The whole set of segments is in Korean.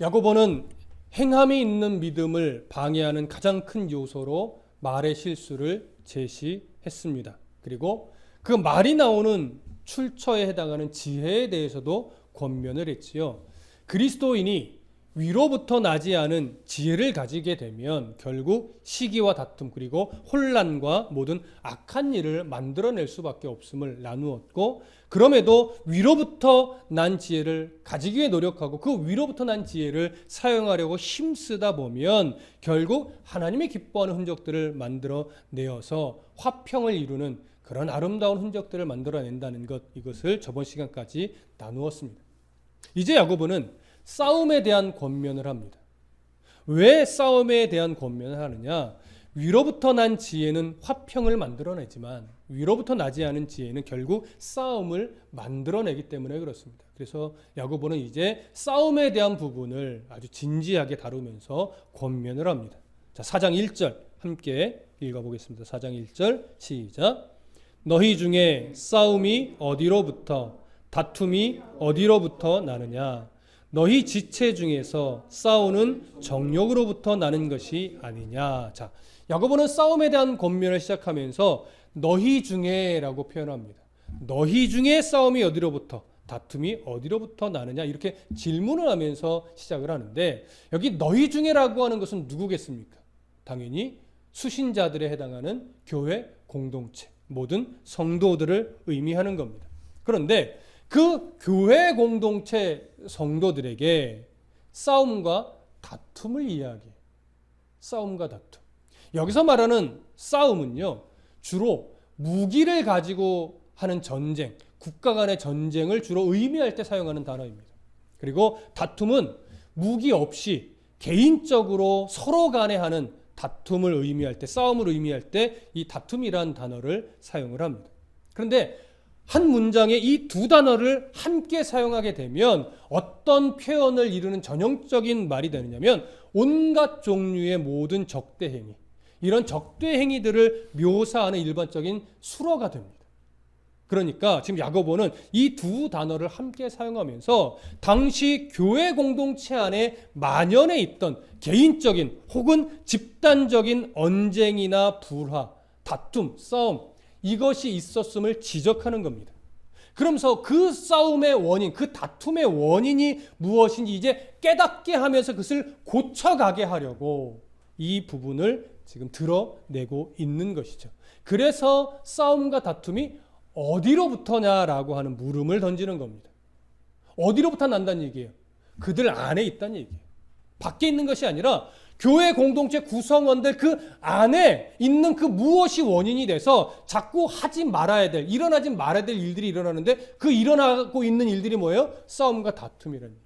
야고보는 행함이 있는 믿음을 방해하는 가장 큰 요소로 말의 실수를 제시했습니다. 그리고 그 말이 나오는 출처에 해당하는 지혜에 대해서도 권면을 했지요. 그리스도인이 위로부터 나지 않은 지혜를 가지게 되면 결국 시기와 다툼 그리고 혼란과 모든 악한 일을 만들어낼 수밖에 없음을 나누었고, 그럼에도 위로부터 난 지혜를 가지기 위해 노력하고 그 위로부터 난 지혜를 사용하려고 힘쓰다 보면 결국 하나님이 기뻐하는 흔적들을 만들어내어서 화평을 이루는 그런 아름다운 흔적들을 만들어낸다는 것, 이것을 저번 시간까지 나누었습니다. 이제 야고보는 싸움에 대한 권면을 합니다. 왜 싸움에 대한 권면을 하느냐? 위로부터 난 지혜는 화평을 만들어내지만 위로부터 나지 않은 지혜는 결국 싸움을 만들어내기 때문에 그렇습니다. 그래서 야고보는 이제 싸움에 대한 부분을 아주 진지하게 다루면서 권면을 합니다. 자, 4장 1절 함께 읽어보겠습니다. 4장 1절 시작. 너희 중에 싸움이 어디로부터 다툼이 어디로부터 나느냐? 너희 지체 중에서 싸우는 정욕으로부터 나는 것이 아니냐. 자, 야고보는 싸움에 대한 권면을 시작하면서 너희 중에라고 표현합니다. 너희 중에 싸움이 어디로부터 다툼이 어디로부터 나느냐, 이렇게 질문을 하면서 시작을 하는데, 여기 너희 중에라고 하는 것은 누구겠습니까? 당연히 수신자들에 해당하는 교회 공동체, 모든 성도들을 의미하는 겁니다. 그런데 그 교회 공동체 성도들에게 싸움과 다툼을 이야기해요. 싸움과 다툼. 여기서 말하는 싸움은요, 주로 무기를 가지고 하는 전쟁, 국가 간의 전쟁을 주로 의미할 때 사용하는 단어입니다. 그리고 다툼은 무기 없이 개인적으로 서로 간에 하는 다툼을 의미할 때, 싸움을 의미할 때 이 다툼이라는 단어를 사용을 합니다. 그런데 한 문장에 이 두 단어를 함께 사용하게 되면 어떤 표현을 이루는 전형적인 말이 되느냐면 온갖 종류의 모든 적대 행위, 이런 적대 행위들을 묘사하는 일반적인 수어가 됩니다. 그러니까 지금 야고보는 이 두 단어를 함께 사용하면서 당시 교회 공동체 안에 만연해 있던 개인적인 혹은 집단적인 언쟁이나 불화, 다툼, 싸움, 이것이 있었음을 지적하는 겁니다. 그러면서 그 싸움의 원인, 그 다툼의 원인이 무엇인지 이제 깨닫게 하면서 그것을 고쳐가게 하려고 이 부분을 지금 드러내고 있는 것이죠. 그래서 싸움과 다툼이 어디로부터냐라고 하는 물음을 던지는 겁니다. 어디로부터 난다는 얘기예요? 그들 안에 있다는 얘기예요. 밖에 있는 것이 아니라 교회 공동체 구성원들 그 안에 있는 그 무엇이 원인이 돼서 자꾸 하지 말아야 될, 일어나지 말아야 될 일들이 일어나는데 그 일어나고 있는 일들이 뭐예요? 싸움과 다툼이라는 얘기.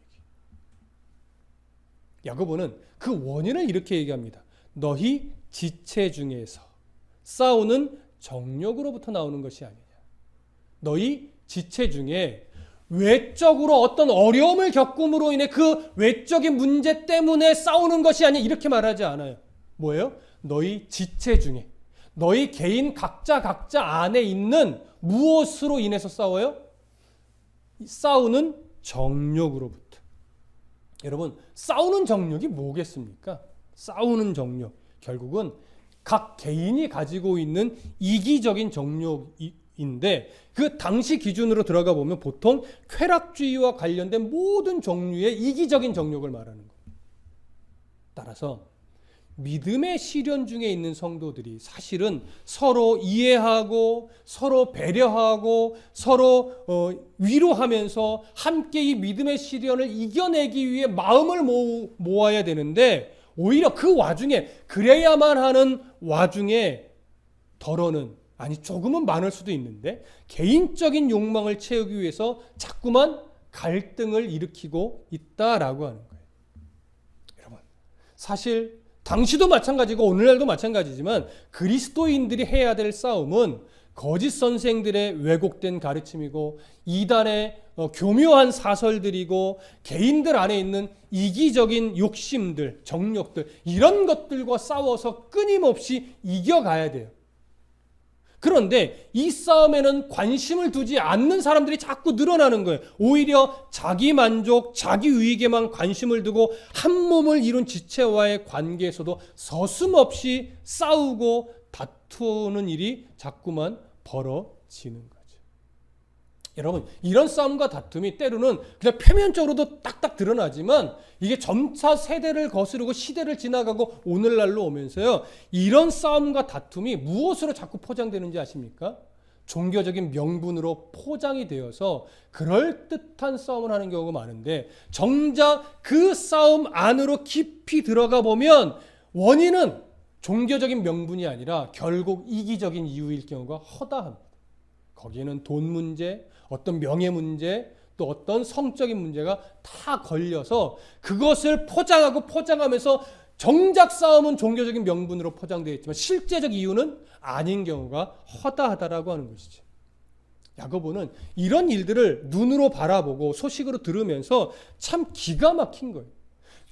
야고보는 그 원인을 이렇게 얘기합니다. 너희 지체 중에서 싸우는 정욕으로부터 나오는 것이 아니냐. 너희 지체 중에 외적으로 어떤 어려움을 겪음으로 인해 그 외적인 문제 때문에 싸우는 것이 아니야, 이렇게 말하지 않아요. 뭐예요? 너희 지체 중에, 너희 개인 각자 안에 있는 무엇으로 인해서 싸워요? 싸우는 정욕으로부터. 여러분, 싸우는 정욕이 뭐겠습니까? 싸우는 정욕, 결국은 각 개인이 가지고 있는 이기적인 정욕인데 그 당시 기준으로 들어가 보면 보통 쾌락주의와 관련된 모든 종류의 이기적인 정욕을 말하는 거예요. 따라서 믿음의 시련 중에 있는 성도들이 사실은 서로 이해하고 서로 배려하고 서로 위로하면서 함께 이 믿음의 시련을 이겨내기 위해 마음을 모아야 되는데, 오히려 그 와중에 그래야만 하는 와중에 덜어는, 아니 조금은 많을 수도 있는데 개인적인 욕망을 채우기 위해서 자꾸만 갈등을 일으키고 있다라고 하는 거예요. 여러분, 사실 당시도 마찬가지고 오늘날도 마찬가지지만 그리스도인들이 해야 될 싸움은 거짓 선생들의 왜곡된 가르침이고 이단의 교묘한 사설들이고 개인들 안에 있는 이기적인 욕심들, 정욕들, 이런 것들과 싸워서 끊임없이 이겨가야 돼요. 그런데 이 싸움에는 관심을 두지 않는 사람들이 자꾸 늘어나는 거예요. 오히려 자기 만족, 자기 유익에만 관심을 두고 한 몸을 이룬 지체와의 관계에서도 서슴없이 싸우고 다투는 일이 자꾸만 벌어지는 거예요. 여러분, 이런 싸움과 다툼이 때로는 그냥 표면적으로도 딱딱 드러나지만 이게 점차 세대를 거스르고 시대를 지나가고 오늘날로 오면서요, 이런 싸움과 다툼이 무엇으로 자꾸 포장되는지 아십니까? 종교적인 명분으로 포장이 되어서 그럴듯한 싸움을 하는 경우가 많은데, 정작 그 싸움 안으로 깊이 들어가 보면 원인은 종교적인 명분이 아니라 결국 이기적인 이유일 경우가 허다합니다. 거기에는 돈 문제, 어떤 명예 문제, 또 어떤 성적인 문제가 다 걸려서 그것을 포장하면서 정작 싸움은 종교적인 명분으로 포장되어 있지만 실제적 이유는 아닌 경우가 허다하다라고 하는 것이죠. 야고보는 이런 일들을 눈으로 바라보고 소식으로 들으면서 참 기가 막힌 거예요.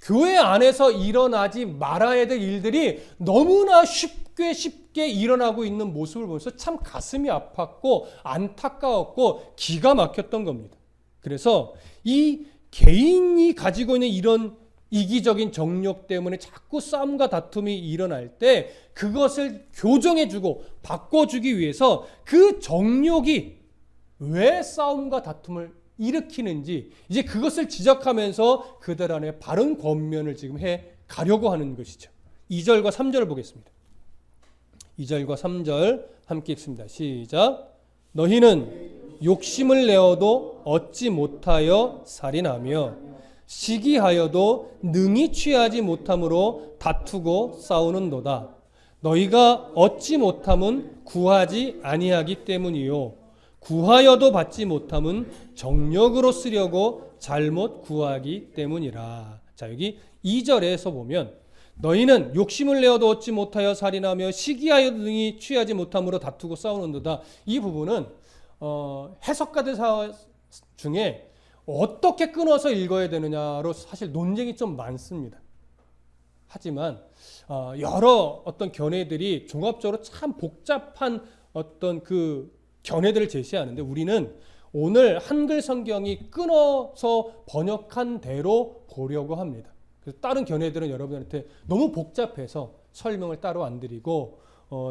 교회 안에서 일어나지 말아야 될 일들이 너무나 쉽게 일어나고 있는 모습을 보면서 참 가슴이 아팠고 안타까웠고 기가 막혔던 겁니다. 그래서 이 개인이 가지고 있는 이런 이기적인 정욕 때문에 자꾸 싸움과 다툼이 일어날 때 그것을 교정해주고 바꿔주기 위해서 그 정욕이 왜 싸움과 다툼을 일으키는지 이제 그것을 지적하면서 그들 안에 바른 권면을 지금 해 가려고 하는 것이죠. 2절과 3절을 보겠습니다. 2절과 3절 함께 읽습니다. 시작. 너희는 욕심을 내어도 얻지 못하여 살인하며 시기하여도 능히 취하지 못함으로 다투고 싸우는도다. 너희가 얻지 못함은 구하지 아니하기 때문이요 구하여도 받지 못함은 정력으로 쓰려고 잘못 구하기 때문이라. 자, 여기 2절에서 보면 너희는 욕심을 내어도 얻지 못하여 살인하며 시기하여 등이 취하지 못함으로 다투고 싸우는도다. 이 부분은 해석가들 중에 어떻게 끊어서 읽어야 되느냐로 사실 논쟁이 좀 많습니다. 하지만 여러 어떤 견해들이 종합적으로 참 복잡한 어떤 그 견해들을 제시하는데 우리는 오늘 한글 성경이 끊어서 번역한 대로 보려고 합니다. 그래서 다른 견해들은 여러분한테 너무 복잡해서 설명을 따로 안 드리고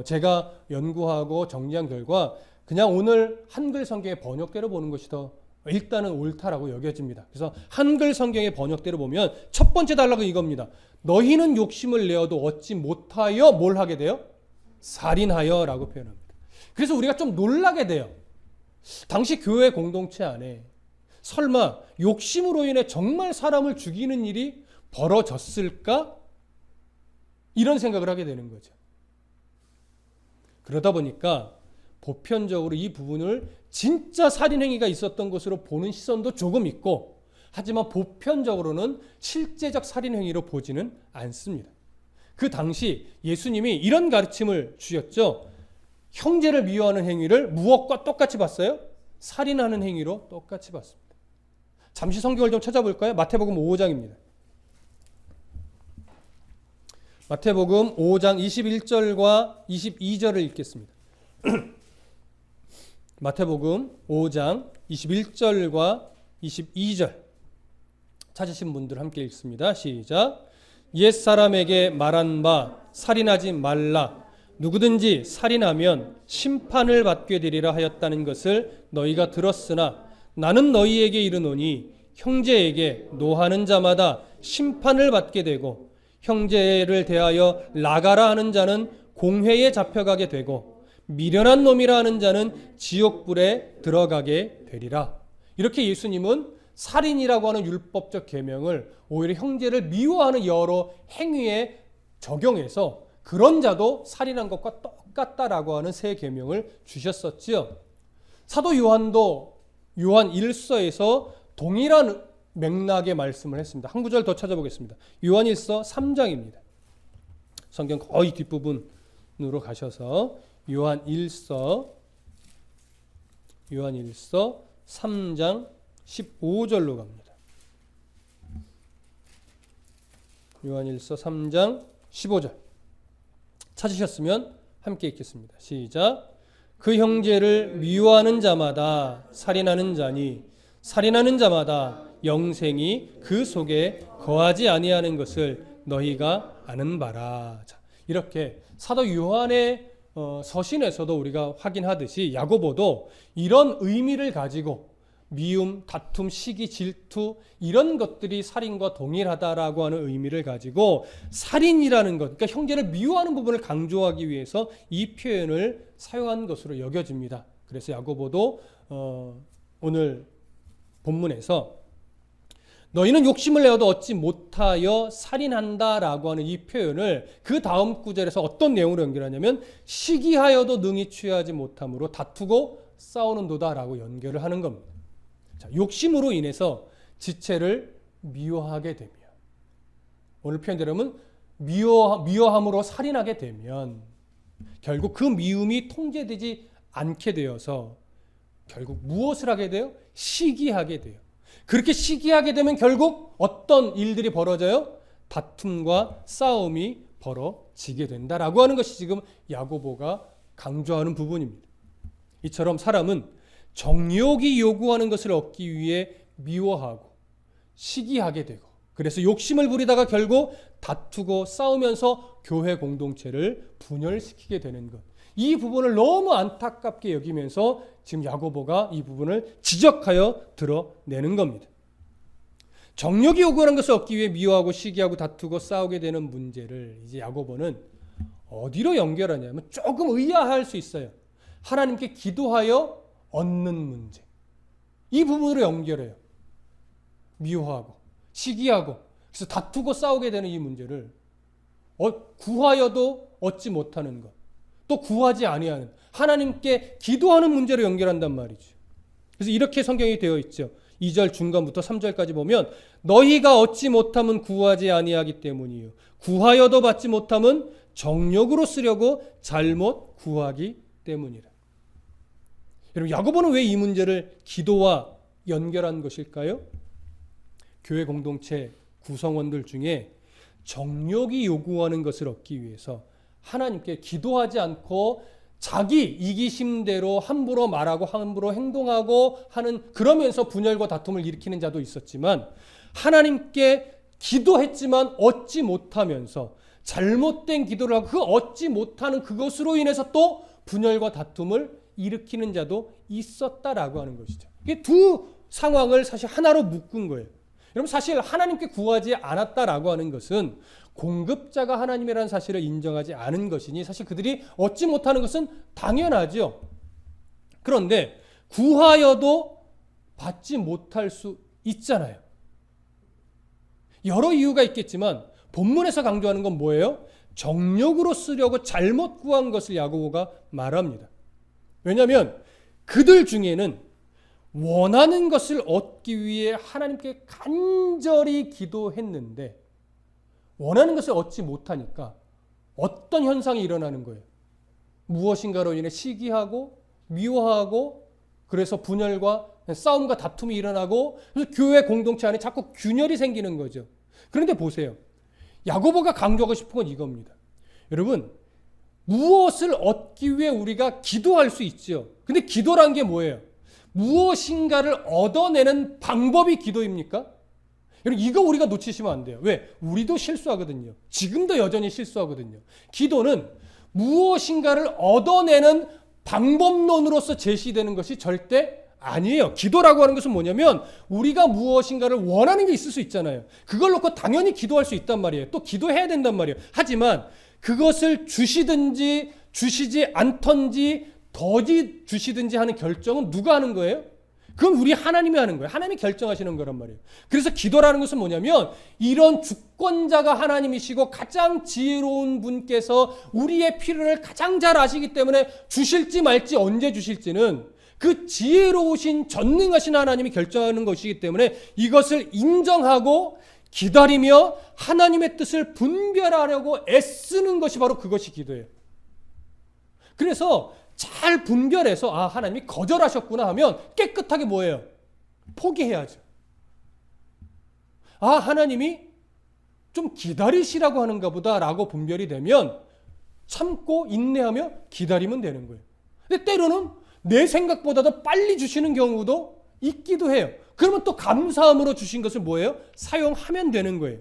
제가 연구하고 정리한 결과 그냥 오늘 한글 성경의 번역대로 보는 것이 더 일단은 옳다라고 여겨집니다. 그래서 한글 성경의 번역대로 보면 첫 번째 단락은 이겁니다. 너희는 욕심을 내어도 얻지 못하여 뭘 하게 돼요? 살인하여 라고 표현합니다. 그래서 우리가 좀 놀라게 돼요. 당시 교회 공동체 안에 설마 욕심으로 인해 정말 사람을 죽이는 일이 벌어졌을까? 이런 생각을 하게 되는 거죠. 그러다 보니까 보편적으로 이 부분을 진짜 살인행위가 있었던 것으로 보는 시선도 조금 있고, 하지만 보편적으로는 실제적 살인행위로 보지는 않습니다. 그 당시 예수님이 이런 가르침을 주셨죠. 형제를 미워하는 행위를 무엇과 똑같이 봤어요? 살인하는 행위로 똑같이 봤습니다. 잠시 성경을 좀 찾아볼까요? 마태복음 5장입니다. 마태복음 5장 21절과 22절을 읽겠습니다. 마태복음 5장 21절과 22절 찾으신 분들 함께 읽습니다. 시작. 옛사람에게 말한 바 살인하지 말라. 누구든지 살인하면 심판을 받게 되리라 하였다는 것을 너희가 들었으나 나는 너희에게 이르노니 형제에게 노하는 자마다 심판을 받게 되고 형제를 대하여 나가라 하는 자는 공회에 잡혀가게 되고 미련한 놈이라 하는 자는 지옥불에 들어가게 되리라. 이렇게 예수님은 살인이라고 하는 율법적 계명을 오히려 형제를 미워하는 여러 행위에 적용해서 그런 자도 살인한 것과 똑같다라고 하는 새 계명을 주셨었지요. 사도 요한도 요한 1서에서 동일한 맥락의 말씀을 했습니다. 한 구절 더 찾아보겠습니다. 요한 1서 3장입니다. 성경 거의 뒷부분으로 가셔서 요한 1서 3장 15절로 갑니다. 요한 1서 3장 15절 찾으셨으면 함께 읽겠습니다. 시작. 그 형제를 미워하는 자마다 살인하는 자니 살인하는 자마다 영생이 그 속에 거하지 아니하는 것을 너희가 아는 바라. 자, 이렇게 사도 요한의 서신에서도 우리가 확인하듯이 야고보도 이런 의미를 가지고 미움, 다툼, 시기, 질투 이런 것들이 살인과 동일하다라고 하는 의미를 가지고 살인이라는 것, 그러니까 형제를 미워하는 부분을 강조하기 위해서 이 표현을 사용한 것으로 여겨집니다. 그래서 야고보도 오늘 본문에서 너희는 욕심을 내어도 얻지 못하여 살인한다라고 하는 이 표현을 그 다음 구절에서 어떤 내용으로 연결하냐면 시기하여도 능히 취하지 못함으로 다투고 싸우는도다라고 연결을 하는 겁니다. 자, 욕심으로 인해서 지체를 미워하게 되면 오늘 표현대로면 미워함으로 살인하게 되면 결국 그 미움이 통제되지 않게 되어서 결국 무엇을 하게 돼요? 시기하게 돼요. 그렇게 시기하게 되면 결국 어떤 일들이 벌어져요? 다툼과 싸움이 벌어지게 된다라고 하는 것이 지금 야고보가 강조하는 부분입니다. 이처럼 사람은 정욕이 요구하는 것을 얻기 위해 미워하고 시기하게 되고 그래서 욕심을 부리다가 결국 다투고 싸우면서 교회 공동체를 분열시키게 되는 것. 이 부분을 너무 안타깝게 여기면서 지금 야고보가 이 부분을 지적하여 드러내는 겁니다. 정욕이 요구하는 것을 얻기 위해 미워하고 시기하고 다투고 싸우게 되는 문제를 이제 야고보는 어디로 연결하냐면 조금 의아할 수 있어요. 하나님께 기도하여 얻는 문제. 이 부분으로 연결해요. 미워하고 시기하고 그래서 다투고 싸우게 되는 이 문제를 구하여도 얻지 못하는 것. 또 구하지 아니하는 하나님께 기도하는 문제로 연결한단 말이죠. 그래서 이렇게 성경이 되어 있죠. 2절 중간부터 3절까지 보면 너희가 얻지 못함은 구하지 아니하기 때문이요 구하여도 받지 못함은 정욕으로 쓰려고 잘못 구하기 때문이라. 여러분 야고보는 왜 이 문제를 기도와 연결한 것일까요? 교회 공동체 구성원들 중에 정욕이 요구하는 것을 얻기 위해서 하나님께 기도하지 않고 자기 이기심대로 함부로 말하고 함부로 행동하고 하는 그러면서 분열과 다툼을 일으키는 자도 있었지만 하나님께 기도했지만 얻지 못하면서 잘못된 기도를 하고 그 얻지 못하는 그것으로 인해서 또 분열과 다툼을 일으키는 자도 있었다라고 하는 것이죠. 이게 두 상황을 사실 하나로 묶은 거예요. 여러분 사실 하나님께 구하지 않았다라고 하는 것은 공급자가 하나님이라는 사실을 인정하지 않은 것이니 사실 그들이 얻지 못하는 것은 당연하죠. 그런데 구하여도 받지 못할 수 있잖아요. 여러 이유가 있겠지만 본문에서 강조하는 건 뭐예요? 정욕으로 쓰려고 잘못 구한 것을 야고보가 말합니다. 왜냐하면 그들 중에는 원하는 것을 얻기 위해 하나님께 간절히 기도했는데 원하는 것을 얻지 못하니까 어떤 현상이 일어나는 거예요? 무엇인가로 인해 시기하고 미워하고 그래서 분열과 싸움과 다툼이 일어나고 그래서 교회 공동체 안에 자꾸 균열이 생기는 거죠. 그런데 보세요. 야고보가 강조하고 싶은 건 이겁니다. 여러분 무엇을 얻기 위해 우리가 기도할 수 있죠. 근데 기도란 게 뭐예요? 무엇인가를 얻어내는 방법이 기도입니까? 여러분 이거 우리가 놓치시면 안 돼요. 왜? 우리도 실수하거든요. 지금도 여전히 실수하거든요. 기도는 무엇인가를 얻어내는 방법론으로서 제시되는 것이 절대 아니에요. 기도라고 하는 것은 뭐냐면 우리가 무엇인가를 원하는 게 있을 수 있잖아요. 그걸 놓고 당연히 기도할 수 있단 말이에요. 또 기도해야 된단 말이에요. 하지만 그것을 주시든지 주시지 않던지 더 주시든지 하는 결정은 누가 하는 거예요? 그건 우리 하나님이 하는 거예요. 하나님이 결정하시는 거란 말이에요. 그래서 기도라는 것은 뭐냐면 이런 주권자가 하나님이시고 가장 지혜로운 분께서 우리의 필요를 가장 잘 아시기 때문에 주실지 말지 언제 주실지는 그 지혜로우신 전능하신 하나님이 결정하는 것이기 때문에 이것을 인정하고 기다리며 하나님의 뜻을 분별하려고 애쓰는 것이 바로 그것이 기도예요. 그래서 잘 분별해서 하나님이 거절하셨구나 하면 깨끗하게 뭐예요? 포기해야죠. 하나님이 좀 기다리시라고 하는가 보다 라고 분별이 되면 참고 인내하며 기다리면 되는 거예요. 근데 때로는 내 생각보다도 빨리 주시는 경우도 있기도 해요. 그러면 또 감사함으로 주신 것을 뭐예요? 사용하면 되는 거예요.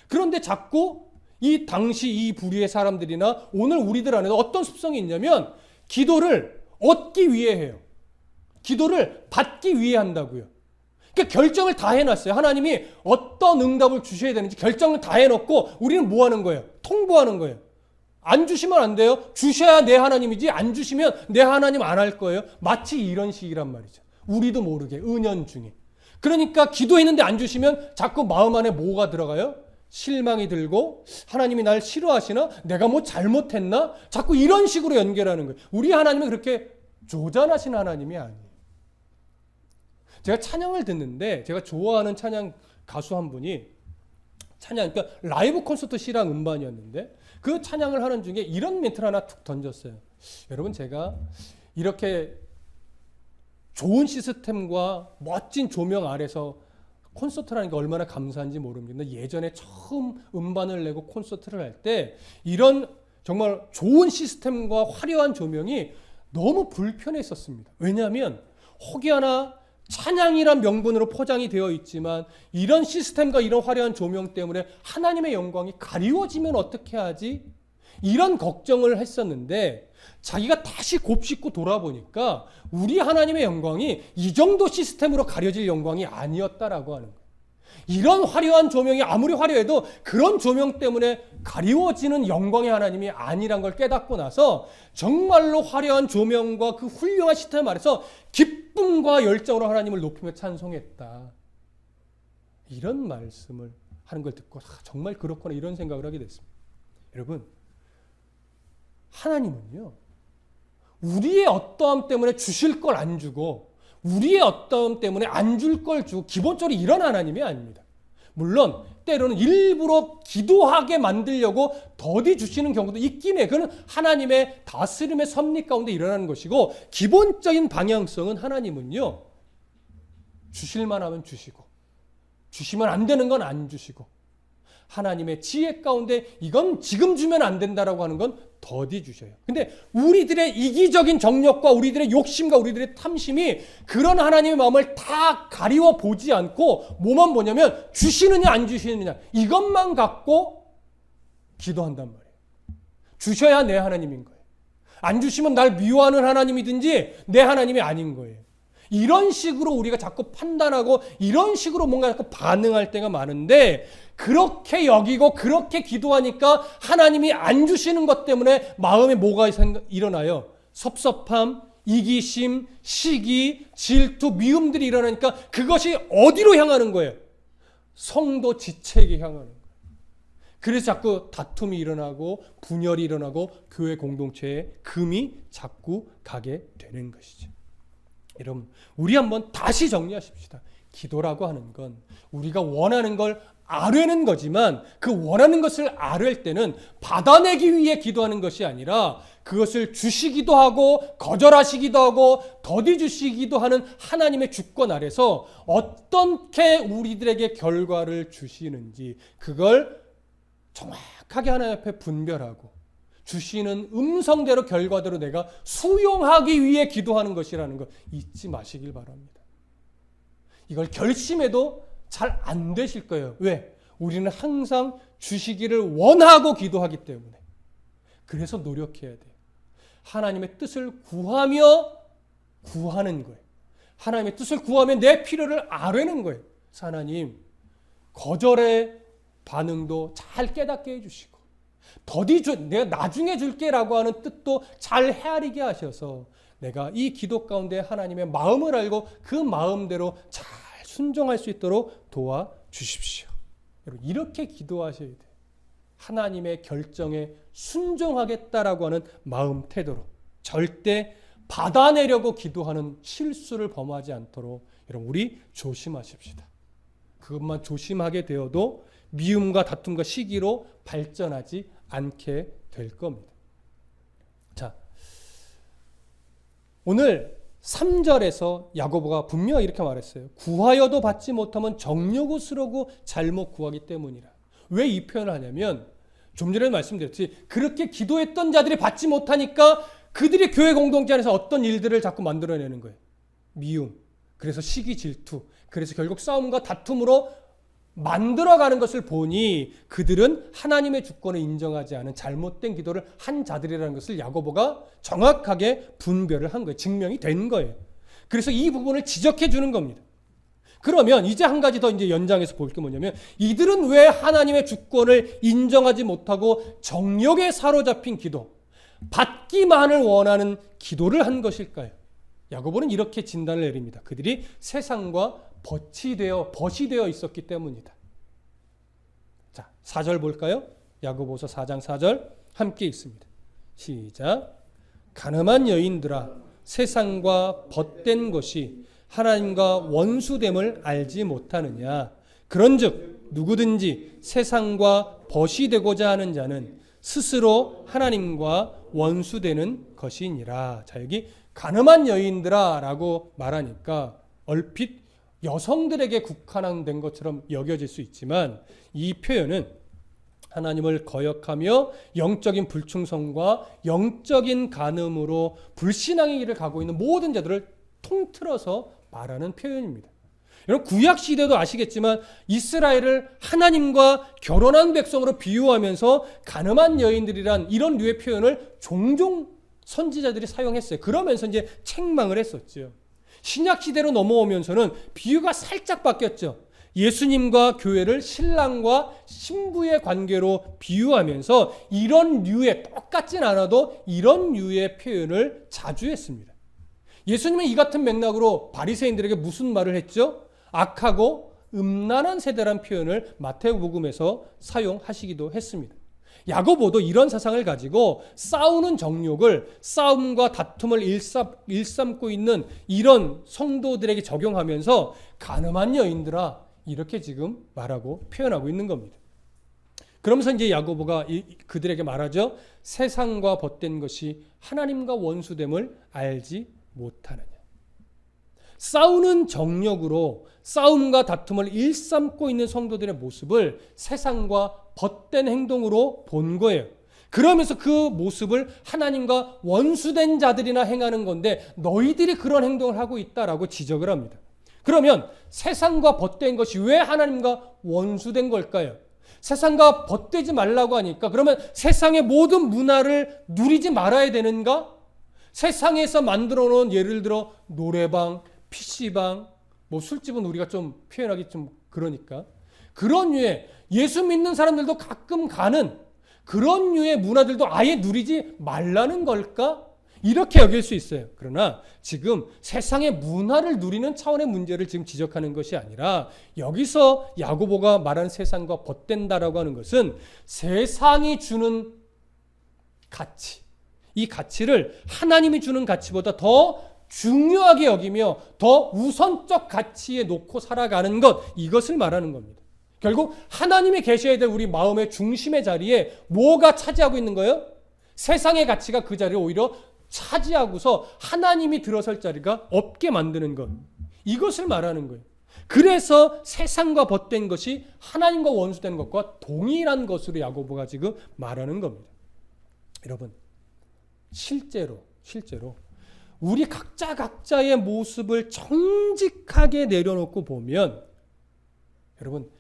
그런데 자꾸 이 당시 이 부류의 사람들이나 오늘 우리들 안에도 어떤 습성이 있냐면 기도를 얻기 위해 해요. 기도를 받기 위해 한다고요. 그러니까 결정을 다 해놨어요. 하나님이 어떤 응답을 주셔야 되는지 결정을 다 해놓고 우리는 뭐 하는 거예요? 통보하는 거예요. 안 주시면 안 돼요. 주셔야 내 하나님이지 안 주시면 내 하나님 안 할 거예요. 마치 이런 식이란 말이죠. 우리도 모르게 은연중에. 그러니까 기도했는데 안 주시면 자꾸 마음 안에 뭐가 들어가요? 실망이 들고 하나님이 날 싫어하시나? 내가 뭐 잘못했나? 자꾸 이런 식으로 연결하는 거예요. 우리 하나님은 그렇게 조잔하신 하나님이 아니에요. 제가 찬양을 듣는데 제가 좋아하는 찬양 가수 한 분이 그러니까 라이브 콘서트 실황 음반이었는데 그 찬양을 하는 중에 이런 멘트를 하나 툭 던졌어요. 여러분 제가 이렇게 좋은 시스템과 멋진 조명 아래서 콘서트라는 게 얼마나 감사한지 모릅니다. 예전에 처음 음반을 내고 콘서트를 할 때 이런 정말 좋은 시스템과 화려한 조명이 너무 불편했었습니다. 왜냐하면 혹여나 찬양이란 명분으로 포장이 되어 있지만 이런 시스템과 이런 화려한 조명 때문에 하나님의 영광이 가리워지면 어떻게 하지? 이런 걱정을 했었는데 자기가 다시 곱씹고 돌아보니까 우리 하나님의 영광이 이 정도 시스템으로 가려질 영광이 아니었다라고 하는 거예요. 이런 화려한 조명이 아무리 화려해도 그런 조명 때문에 가리워지는 영광의 하나님이 아니란 걸 깨닫고 나서 정말로 화려한 조명과 그 훌륭한 시스템 아래서 기쁨과 열정으로 하나님을 높이며 찬송했다. 이런 말씀을 하는 걸 듣고 정말 그렇구나 이런 생각을 하게 됐습니다. 여러분 하나님은요 우리의 어떠함 때문에 주실 걸 안 주고 우리의 어떠함 때문에 안 줄 걸 주고 기본적으로 이런 하나님이 아닙니다. 물론 때로는 일부러 기도하게 만들려고 더디 주시는 경우도 있긴 해. 그건 하나님의 다스림의 섭리 가운데 일어나는 것이고 기본적인 방향성은 하나님은요 주실만 하면 주시고 주시면 안 되는 건 안 주시고 하나님의 지혜 가운데 이건 지금 주면 안 된다라고 하는 건 더디 주셔요. 근데 우리들의 이기적인 정력과 우리들의 욕심과 우리들의 탐심이 그런 하나님의 마음을 다 가리워 보지 않고 뭐만 보냐면 주시느냐 안 주시느냐 이것만 갖고 기도한단 말이에요. 주셔야 내 하나님인 거예요. 안 주시면 날 미워하는 하나님이든지 내 하나님이 아닌 거예요. 이런 식으로 우리가 자꾸 판단하고 이런 식으로 뭔가 자꾸 반응할 때가 많은데 그렇게 여기고 그렇게 기도하니까 하나님이 안 주시는 것 때문에 마음에 뭐가 일어나요? 섭섭함, 이기심, 시기, 질투, 미움들이 일어나니까 그것이 어디로 향하는 거예요? 성도 지체에게 향하는 거예요. 그래서 자꾸 다툼이 일어나고 분열이 일어나고 교회 공동체에 금이 자꾸 가게 되는 것이죠. 여러분 우리 한번 다시 정리하십시다. 기도라고 하는 건 우리가 원하는 걸 아뢰는 거지만 그 원하는 것을 아뢰을 때는 받아내기 위해 기도하는 것이 아니라 그것을 주시기도 하고 거절하시기도 하고 더디 주시기도 하는 하나님의 주권 아래서 어떻게 우리들에게 결과를 주시는지 그걸 정확하게 하나님 앞에 분별하고 주시는 음성대로 결과대로 내가 수용하기 위해 기도하는 것이라는 것 잊지 마시길 바랍니다. 이걸 결심해도 잘 안 되실 거예요. 왜? 우리는 항상 주시기를 원하고 기도하기 때문에. 그래서 노력해야 돼요. 하나님의 뜻을 구하며 구하는 거예요. 하나님의 뜻을 구하며 내 필요를 아뢰는 거예요. 하나님 거절의 반응도 잘 깨닫게 해주시고 더디 내가 나중에 줄게라고 하는 뜻도 잘 헤아리게 하셔서 내가 이 기도 가운데 하나님의 마음을 알고 그 마음대로 잘 순종할 수 있도록 도와주십시오. 여러분 이렇게 기도하셔야 돼요. 하나님의 결정에 순종하겠다라고 하는 마음 태도로 절대 받아내려고 기도하는 실수를 범하지 않도록 여러분 우리 조심하십시다. 그것만 조심하게 되어도 미움과 다툼과 시기로 발전하지 않게 될 겁니다. 자, 오늘 3절에서 야고보가 분명히 이렇게 말했어요. 구하여도 받지 못하면 정욕을 쓰려고 잘못 구하기 때문이라. 왜 이 표현을 하냐면 좀 전에 말씀드렸지 그렇게 기도했던 자들이 받지 못하니까 그들이 교회 공동체 안에서 어떤 일들을 자꾸 만들어내는 거예요. 미움, 그래서 시기 질투, 그래서 결국 싸움과 다툼으로 만들어가는 것을 보니 그들은 하나님의 주권을 인정하지 않은 잘못된 기도를 한 자들이라는 것을 야고보가 정확하게 분별을 한 거예요. 증명이 된 거예요. 그래서 이 부분을 지적해 주는 겁니다. 그러면 이제 한 가지 더 이제 연장해서 볼 게 뭐냐면, 이들은 왜 하나님의 주권을 인정하지 못하고 정욕에 사로잡힌 기도, 받기만을 원하는 기도를 한 것일까요? 야고보는 이렇게 진단을 내립니다. 그들이 세상과 벗이 되어 있었기 때문이다. 자, 4절 볼까요? 야고보서 4장 4절 함께 읽습니다. 시작. 가늠한 여인들아, 세상과 벗된 것이 하나님과 원수됨을 알지 못하느냐. 그런즉 누구든지 세상과 벗이 되고자 하는 자는 스스로 하나님과 원수되는 것이니라. 자, 여기 가늠한 여인들아 라고 말하니까 얼핏 여성들에게 국한된 것처럼 여겨질 수 있지만, 이 표현은 하나님을 거역하며 영적인 불충성과 영적인 간음으로 불신앙의 길을 가고 있는 모든 자들을 통틀어서 말하는 표현입니다. 여러분, 구약 시대도 아시겠지만 이스라엘을 하나님과 결혼한 백성으로 비유하면서 가늠한 여인들이란 이런 류의 표현을 종종 선지자들이 사용했어요. 그러면서 이제 책망을 했었죠. 신약 시대로 넘어오면서는 비유가 살짝 바뀌었죠. 예수님과 교회를 신랑과 신부의 관계로 비유하면서 이런 류의, 똑같진 않아도 이런 류의 표현을 자주 했습니다. 예수님은 이 같은 맥락으로 바리새인들에게 무슨 말을 했죠? 악하고 음란한 세대란 표현을 마태복음에서 사용하시기도 했습니다. 야고보도 이런 사상을 가지고 싸우는 정욕을, 싸움과 다툼을 일삼고 있는 이런 성도들에게 적용하면서 가늠한 여인들아, 이렇게 지금 말하고 표현하고 있는 겁니다. 그러면서 이제 야고보가 그들에게 말하죠. 세상과 벗된 것이 하나님과 원수됨을 알지 못하느냐. 싸우는 정욕으로 싸움과 다툼을 일삼고 있는 성도들의 모습을 세상과 벗된 행동으로 본 거예요. 그러면서 그 모습을 하나님과 원수된 자들이나 행하는 건데 너희들이 그런 행동을 하고 있다라고 지적을 합니다. 그러면 세상과 벗된 것이 왜 하나님과 원수된 걸까요? 세상과 벗되지 말라고 하니까 그러면 세상의 모든 문화를 누리지 말아야 되는가? 세상에서 만들어 놓은, 예를 들어 노래방, PC방, 뭐 술집은 우리가 좀 표현하기 좀 그러니까 그런 류의, 예수 믿는 사람들도 가끔 가는 그런 류의 문화들도 아예 누리지 말라는 걸까? 이렇게 여길 수 있어요. 그러나 지금 세상의 문화를 누리는 차원의 문제를 지금 지적하는 것이 아니라, 여기서 야고보가 말하는 세상과 벗된다라고 하는 것은 세상이 주는 가치, 이 가치를 하나님이 주는 가치보다 더 중요하게 여기며 더 우선적 가치에 놓고 살아가는 것, 이것을 말하는 겁니다. 결국 하나님이 계셔야 될 우리 마음의 중심의 자리에 뭐가 차지하고 있는 거예요? 세상의 가치가 그 자리를 오히려 차지하고서 하나님이 들어설 자리가 없게 만드는 것, 이것을 말하는 거예요. 그래서 세상과 벗된 것이 하나님과 원수되는 것과 동일한 것으로 야고보가 지금 말하는 겁니다. 여러분, 실제로 우리 각자의 모습을 정직하게 내려놓고 보면, 여러분,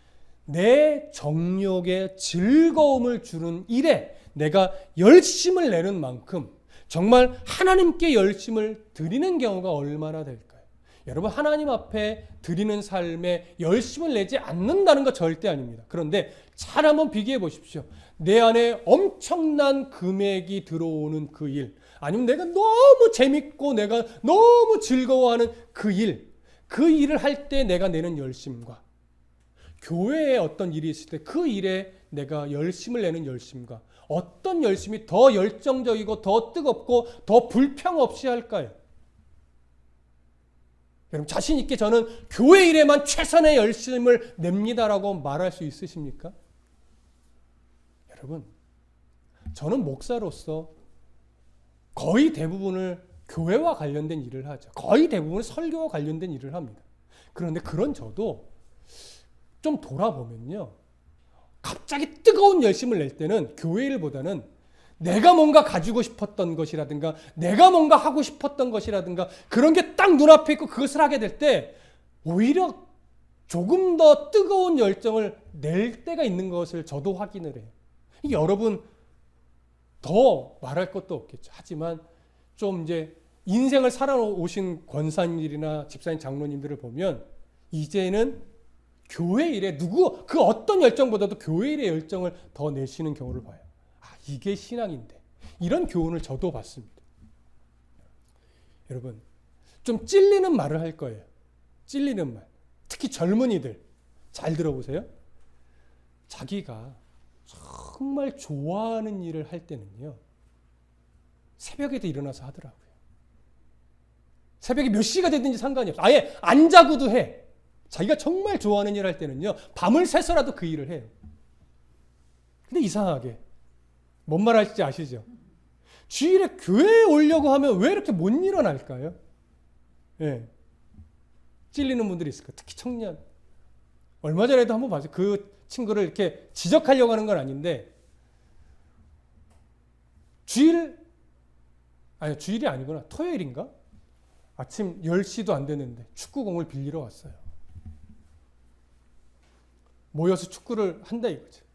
내 정욕에 즐거움을 주는 일에 내가 열심을 내는 만큼 정말 하나님께 열심을 드리는 경우가 얼마나 될까요? 여러분, 하나님 앞에 드리는 삶에 열심을 내지 않는다는 거 절대 아닙니다. 그런데 잘 한번 비교해 보십시오. 내 안에 엄청난 금액이 들어오는 그 일, 아니면 내가 너무 재밌고 내가 너무 즐거워하는 그 일을 할 때 내가 내는 열심과, 교회에 어떤 일이 있을 때 그 일에 내가 열심을 내는 열심과, 어떤 열심이 더 열정적이고 더 뜨겁고 더 불평 없이 할까요? 여러분, 자신 있게 저는 교회 일에만 최선의 열심을 냅니다라고 말할 수 있으십니까? 여러분, 저는 목사로서 거의 대부분을 교회와 관련된 일을 하죠. 거의 대부분 설교와 관련된 일을 합니다. 그런데 그런 저도 좀 돌아보면요, 갑자기 뜨거운 열심을 낼 때는 교회 일보다는 내가 뭔가 가지고 싶었던 것이라든가 내가 뭔가 하고 싶었던 것이라든가 그런 게 딱 눈앞에 있고 그것을 하게 될 때 오히려 조금 더 뜨거운 열정을 낼 때가 있는 것을 저도 확인을 해요. 여러분 더 말할 것도 없겠죠. 하지만 좀 이제 인생을 살아오신 권사님들이나 집사님 장로님들을 보면 이제는 교회 일에 그 어떤 열정보다도 교회 일의 열정을 더 내시는 경우를 봐요. 이게 신앙인데. 이런 교훈을 저도 받습니다. 여러분, 좀 찔리는 말을 할 거예요. 찔리는 말. 특히 젊은이들. 잘 들어보세요. 자기가 정말 좋아하는 일을 할 때는요. 새벽에도 일어나서 하더라고요. 새벽에 몇 시가 되든지 상관이 없어요. 아예 안 자고도 해. 자기가 정말 좋아하는 일을 할 때는요. 밤을 새서라도 그 일을 해요. 근데 이상하게 뭔 말 할지 아시죠? 주일에 교회에 오려고 하면 왜 이렇게 못 일어날까요? 예. 찔리는 분들이 있을 거예요. 특히 청년. 얼마 전에도 한번 봤어요. 그 친구를 이렇게 지적하려고 하는 건 아닌데 주일이 아니구나. 토요일인가? 아침 10시도 안 됐는데 축구공을 빌리러 왔어요. 모여서 축구를 한다 이거죠.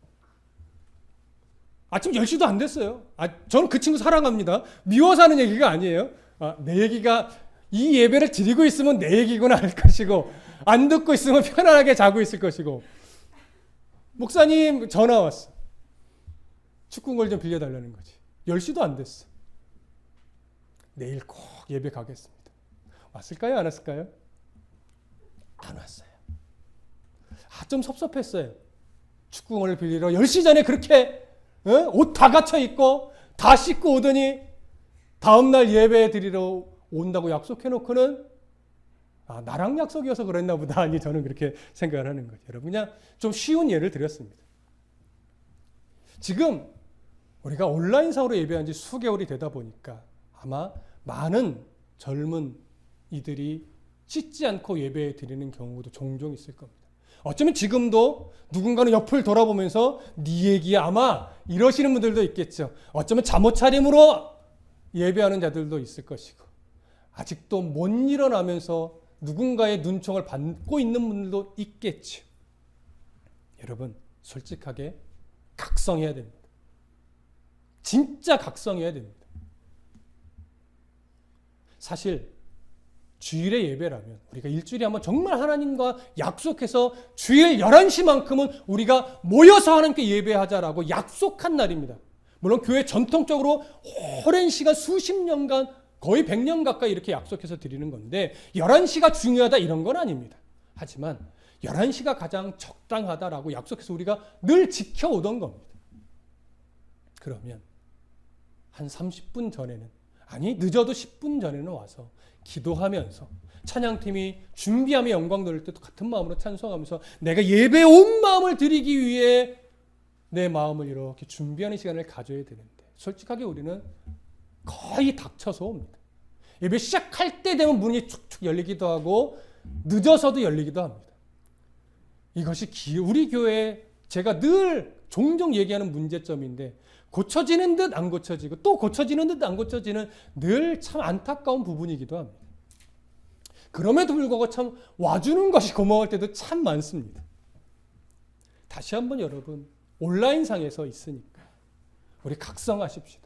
아침 10시도 안 됐어요. 저는 그 친구 사랑합니다. 미워서 하는 얘기가 아니에요. 내 얘기가 이 예배를 드리고 있으면 내 얘기구나 할 것이고 안 듣고 있으면 편안하게 자고 있을 것이고 목사님 전화 왔어. 축구공을 좀 빌려달라는 거지. 10시도 안 됐어. 내일 꼭 예배 가겠습니다. 왔을까요? 안 왔을까요? 안 왔어요. 좀 섭섭했어요. 축구공을 빌리러 10시 전에 그렇게 옷 다 갖춰 입고 다 씻고 오더니 다음날 예배 드리러 온다고 약속해놓고는 나랑 약속이어서 그랬나 보다. 아니 저는 그렇게 생각을 하는 거죠. 여러분 그냥 좀 쉬운 예를 드렸습니다. 지금 우리가 온라인상으로 예배한 지 수개월이 되다 보니까 아마 많은 젊은 이들이 씻지 않고 예배 드리는 경우도 종종 있을 겁니다. 어쩌면 지금도 누군가는 옆을 돌아보면서 네 얘기야 아마 이러시는 분들도 있겠죠. 어쩌면 잠옷 차림으로 예배하는 자들도 있을 것이고 아직도 못 일어나면서 누군가의 눈총을 받고 있는 분들도 있겠죠. 여러분 솔직하게 각성해야 됩니다. 진짜 각성해야 됩니다. 사실 주일의 예배라면 우리가 일주일에 한번 정말 하나님과 약속해서 주일 11시만큼은 우리가 모여서 하나님께 예배하자라고 약속한 날입니다. 물론 교회 전통적으로 오랜 시간 수십 년간 거의 100년 가까이 이렇게 약속해서 드리는 건데 11시가 중요하다 이런 건 아닙니다. 하지만 11시가 가장 적당하다라고 약속해서 우리가 늘 지켜오던 겁니다. 그러면 한 30분 전에는 아니 늦어도 10분 전에는 와서 기도하면서 찬양팀이 준비하며 영광 돌릴 때도 같은 마음으로 찬송하면서 내가 예배에 온 마음을 드리기 위해 내 마음을 이렇게 준비하는 시간을 가져야 되는데 솔직하게 우리는 거의 닥쳐서 옵니다. 예배 시작할 때 되면 문이 축축 열리기도 하고 늦어서도 열리기도 합니다. 이것이 우리 교회에 제가 늘 종종 얘기하는 문제점인데 고쳐지는 듯 안 고쳐지고 또 고쳐지는 듯 안 고쳐지는 늘 참 안타까운 부분이기도 합니다. 그럼에도 불구하고 참 와주는 것이 고마울 때도 참 많습니다. 다시 한번 여러분 온라인상에서 있으니까 우리 각성하십시다.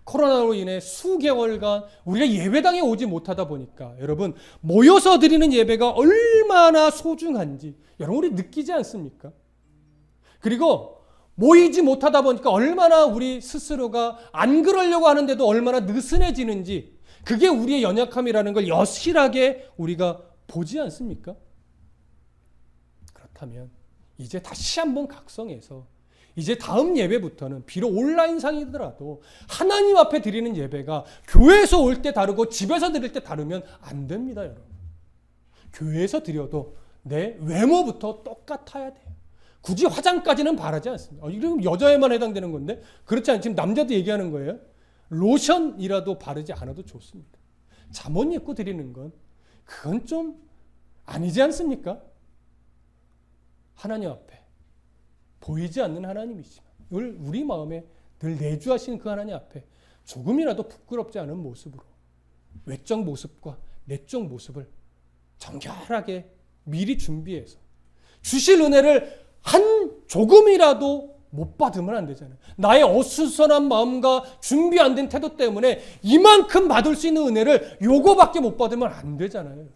코로나로 인해 수개월간 우리가 예배당에 오지 못하다 보니까 여러분 모여서 드리는 예배가 얼마나 소중한지 여러분 우리 느끼지 않습니까? 그리고 모이지 못하다 보니까 얼마나 우리 스스로가 안 그러려고 하는데도 얼마나 느슨해지는지 그게 우리의 연약함이라는 걸 여실하게 우리가 보지 않습니까? 그렇다면 이제 다시 한번 각성해서 이제 다음 예배부터는 비록 온라인상이더라도 하나님 앞에 드리는 예배가 교회에서 올 때 다르고 집에서 드릴 때 다르면 안 됩니다, 여러분. 교회에서 드려도 내 외모부터 똑같아야 돼요. 굳이 화장까지는 바라지 않습니다. 이건 여자에만 해당되는 건데 그렇지 않아요. 지금 남자도 얘기하는 거예요. 로션이라도 바르지 않아도 좋습니다. 잠옷 입고 드리는 건 그건 좀 아니지 않습니까? 하나님 앞에 보이지 않는 하나님이지만 우리 마음에 늘 내주하시는 그 하나님 앞에 조금이라도 부끄럽지 않은 모습으로 외적 모습과 내적 모습을 정결하게 미리 준비해서 주실 은혜를 한 조금이라도 못 받으면 안 되잖아요. 나의 어수선한 마음과 준비 안 된 태도 때문에 이만큼 받을 수 있는 은혜를 요거밖에 못 받으면 안 되잖아요. 여러분.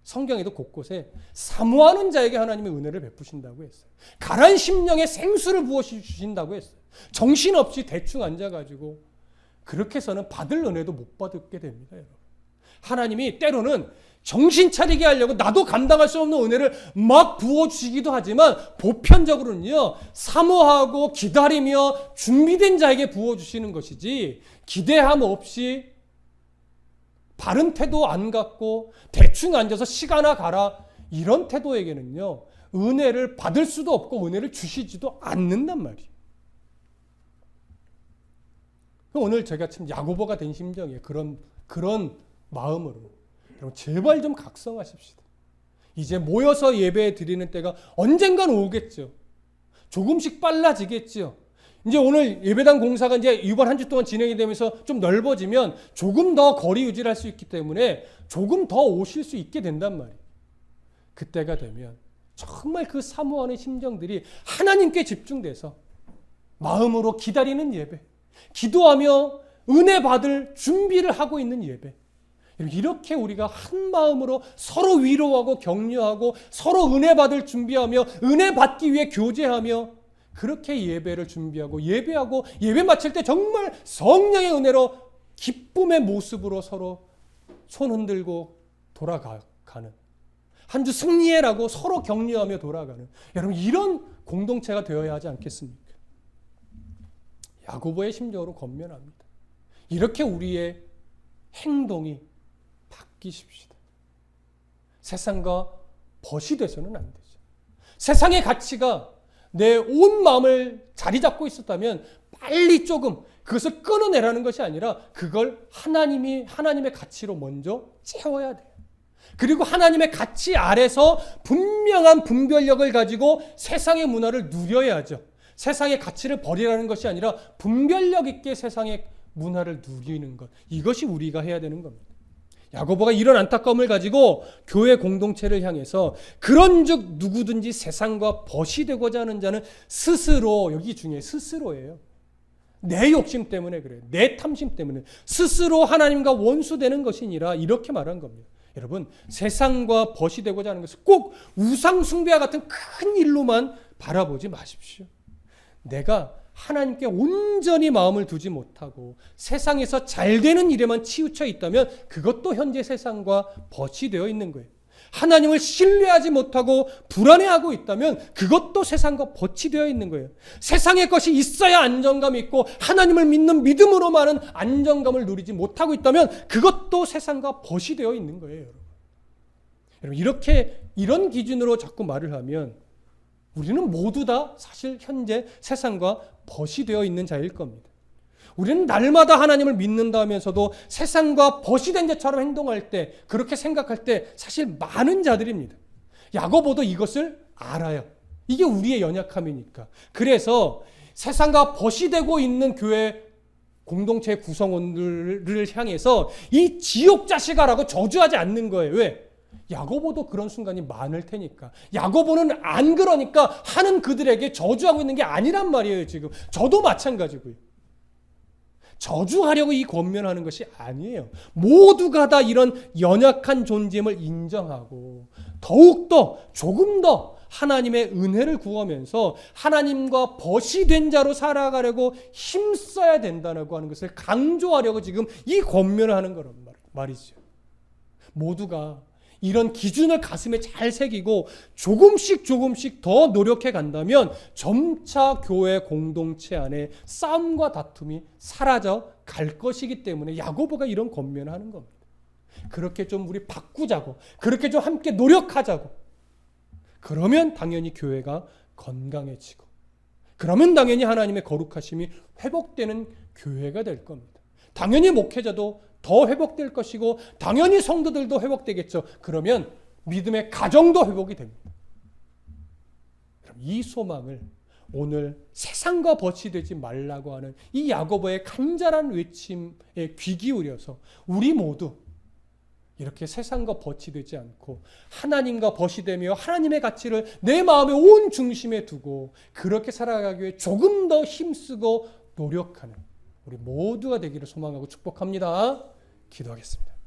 성경에도 곳곳에 사모하는 자에게 하나님의 은혜를 베푸신다고 했어요. 가란 심령에 생수를 부어 주신다고 했어요. 정신없이 대충 앉아가지고 그렇게 해서는 받을 은혜도 못 받게 됩니다. 여러분. 하나님이 때로는 정신 차리게 하려고 나도 감당할 수 없는 은혜를 막 부어주시기도 하지만 보편적으로는요, 사모하고 기다리며 준비된 자에게 부어주시는 것이지 기대함 없이 바른 태도 안 갖고 대충 앉아서 시간아 가라 이런 태도에게는요, 은혜를 받을 수도 없고 은혜를 주시지도 않는단 말이에요. 오늘 제가 참 야고보가 된 심정이에요. 그런 마음으로. 여러분 제발 좀 각성하십시다. 이제 모여서 예배 드리는 때가 언젠간 오겠죠. 조금씩 빨라지겠죠. 이제 오늘 예배당 공사가 이제 이번 한 주 동안 진행이 되면서 좀 넓어지면 조금 더 거리 유지를 할 수 있기 때문에 조금 더 오실 수 있게 된단 말이에요. 그때가 되면 정말 그 사모하는 심정들이 하나님께 집중돼서 마음으로 기다리는 예배, 기도하며 은혜 받을 준비를 하고 있는 예배, 이렇게 우리가 한 마음으로 서로 위로하고 격려하고 서로 은혜 받을 준비하며 은혜 받기 위해 교제하며 그렇게 예배를 준비하고 예배하고 예배 마칠 때 정말 성령의 은혜로 기쁨의 모습으로 서로 손 흔들고 돌아가는 한 주 승리해라고 서로 격려하며 돌아가는 여러분 이런 공동체가 되어야 하지 않겠습니까? 야고보의 심정으로 권면합니다. 이렇게 우리의 행동이 바뀌십시다. 세상과 벗이 돼서는 안 되죠. 세상의 가치가 내 온 마음을 자리 잡고 있었다면 빨리 조금 그것을 끊어내라는 것이 아니라 그걸 하나님의 가치로 먼저 채워야 돼요. 그리고 하나님의 가치 아래서 분명한 분별력을 가지고 세상의 문화를 누려야죠. 세상의 가치를 버리라는 것이 아니라 분별력 있게 세상의 문화를 누리는 것. 이것이 우리가 해야 되는 겁니다. 야고보가 이런 안타까움을 가지고 교회 공동체를 향해서 그런즉 누구든지 세상과 벗이 되고자 하는 자는 스스로, 여기 중에 스스로예요. 내 욕심 때문에 그래요. 내 탐심 때문에 스스로 하나님과 원수되는 것이니라 이렇게 말한 겁니다. 여러분 세상과 벗이 되고자 하는 것을 꼭 우상 숭배와 같은 큰 일로만 바라보지 마십시오. 내가 하나님께 온전히 마음을 두지 못하고 세상에서 잘 되는 일에만 치우쳐 있다면 그것도 현재 세상과 벗이 되어 있는 거예요. 하나님을 신뢰하지 못하고 불안해하고 있다면 그것도 세상과 벗이 되어 있는 거예요. 세상의 것이 있어야 안정감이 있고 하나님을 믿는 믿음으로만은 안정감을 누리지 못하고 있다면 그것도 세상과 벗이 되어 있는 거예요. 여러분 이렇게 이런 기준으로 자꾸 말을 하면 우리는 모두 다 사실 현재 세상과 벗이 되어 있는 자일 겁니다. 우리는 날마다 하나님을 믿는다 하면서도 세상과 벗이 된 자처럼 행동할 때, 그렇게 생각할 때 사실 많은 자들입니다. 야고보도 이것을 알아요. 이게 우리의 연약함이니까. 그래서 세상과 벗이 되고 있는 교회 공동체 구성원들을 향해서 이 지옥 자식아라고 저주하지 않는 거예요. 왜? 야고보도 그런 순간이 많을 테니까. 야고보는 안 그러니까 하는 그들에게 저주하고 있는 게 아니란 말이에요. 지금 저도 마찬가지고요. 저주하려고 이 권면하는 것이 아니에요. 모두가 다 이런 연약한 존재임을 인정하고 더욱더 조금 더 하나님의 은혜를 구하면서 하나님과 벗이 된 자로 살아가려고 힘써야 된다고 하는 것을 강조하려고 지금 이 권면을 하는 거란 말이죠. 모두가 이런 기준을 가슴에 잘 새기고 조금씩 더 노력해 간다면 점차 교회 공동체 안에 싸움과 다툼이 사라져 갈 것이기 때문에 야고보가 이런 권면을 하는 겁니다. 그렇게 좀 우리 바꾸자고, 그렇게 좀 함께 노력하자고. 그러면 당연히 교회가 건강해지고, 그러면 당연히 하나님의 거룩하심이 회복되는 교회가 될 겁니다. 당연히 목회자도 더 회복될 것이고 당연히 성도들도 회복되겠죠. 그러면 믿음의 가정도 회복이 됩니다. 그럼 이 소망을 오늘 세상과 벗이 되지 말라고 하는 이 야고보의 간절한 외침에 귀 기울여서 우리 모두 이렇게 세상과 벗이 되지 않고 하나님과 벗이 되며 하나님의 가치를 내 마음의 온 중심에 두고 그렇게 살아가기 위해 조금 더 힘쓰고 노력하는 우리 모두가 되기를 소망하고 축복합니다. 기도하겠습니다.